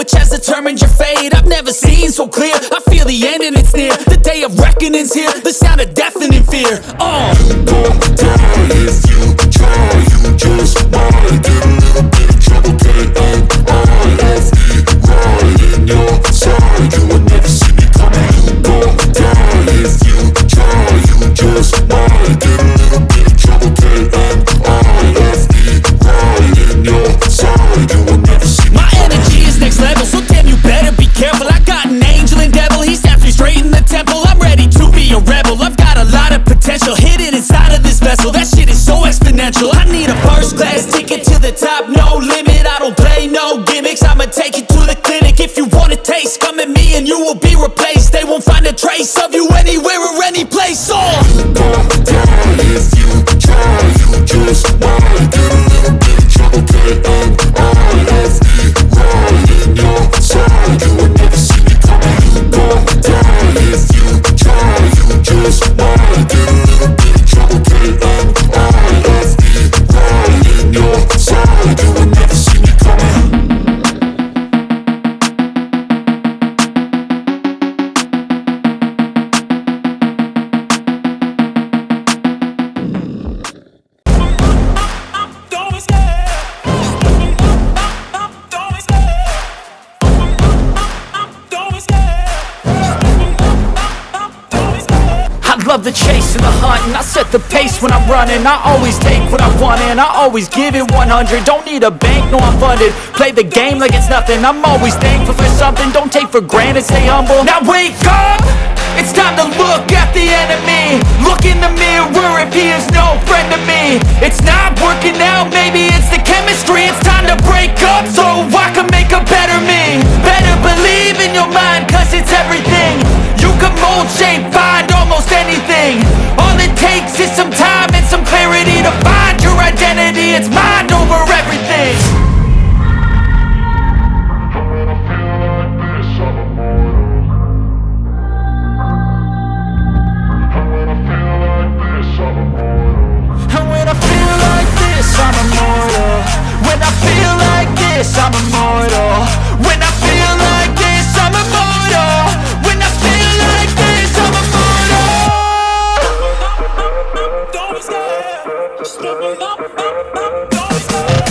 which has determined your fate. I've never seen so clear, I feel the end and it's near. The day of reckoning's here, the sound of deafening fear. You gon' die if you try, you just might get a little bit of trouble, K-N-I-F-E, right in your side. You will never see me coming. You gon' die if you try, you just might get a little bit of trouble, K-N-I-F-E, right in your side. You will never see me My energy is next level, so damn you better be careful. I got an angel and devil, he snaps me straight in the temple. I'm ready to be a rebel, I've got a lot of potential hidden inside of this vessel. That shit is so exponential. I need a first class ticket to the top, no limit. I don't play no gimmicks, I'ma take you to the clinic. If you want a taste, come at me and you will be replaced. They won't find a trace of you anywhere or any place. You gon' die if you try, you just might get a little bit of trouble, K-N-I-F-E, right in your side. You will never see me coming. You gon' die if you try, you just might get a little bit of trouble, K-N-I-F-E, right in your side. You will never see me coming. Love the chase and the hunt, and I set the pace when I'm running. I always take what I want and I always give it 100. Don't need a bank, no I'm funded. Play the game like it's nothing. I'm always thankful for something. Don't take for granted, stay humble. Now wake up! It's time to look at the enemy. Look in the mirror if he is no friend to me. It's not working out, maybe it's the chemistry. It's time to break up so I can make a better me. Better believe in your mind, cause it's everything. You can mold, shape, find almost anything. All it takes is some time and some clarity to find your identity. It's mind over everything. And when I feel like this, I'm immortal. When I feel like this, I'm immortal. When I feel like this, I'm immortal. When I feel like this, I'm immortal. Don't be scared, just open up, don't be scared.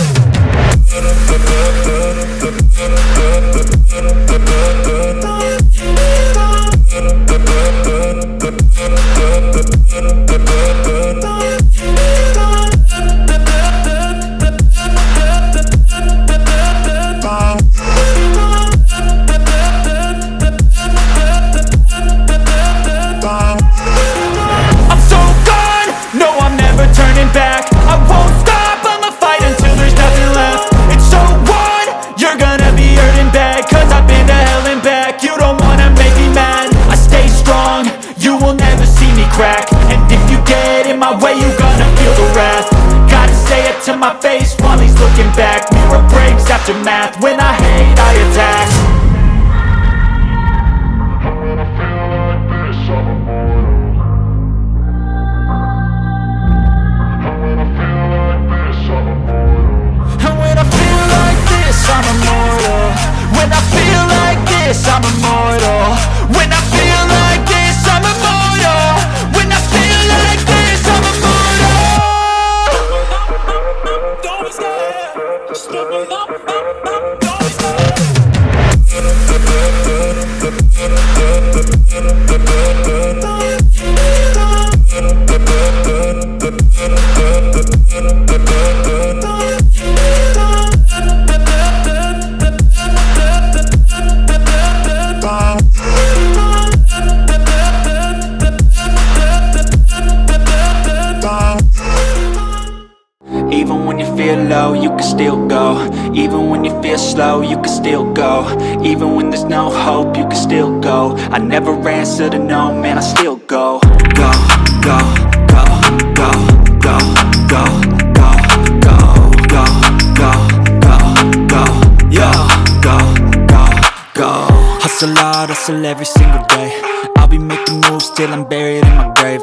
I'm so gone, no I'm never turning back. I won't stop, I'ma fight until there's nothing left. It's so on, you're gonna be hurting bad, cause I've been to hell and back. You don't wanna make me mad, I stay strong, you will never see me crack. And if you get in my way, you're gonna feel the wrath. Gotta say it to my face while he's looking back. Mirror breaks after math, when I hate I attack. And when I feel like this, I'm immortal. When I feel like this, I'm immortal. When I feel like this, I'm immortal. When I feel like this, I'm immortal. Don't be scared, just open up, don't be scared. Even when you feel low, you can still go. Even when you feel slow, you can still go. Even when there's no hope, you can still go. I never answer to no, man, I still go. Go, go, go, go, go, go, go, go, go, go, go, go, yo, go, go, go. Hustle hard, hustle every single day. I'll be making moves till I'm buried in my grave.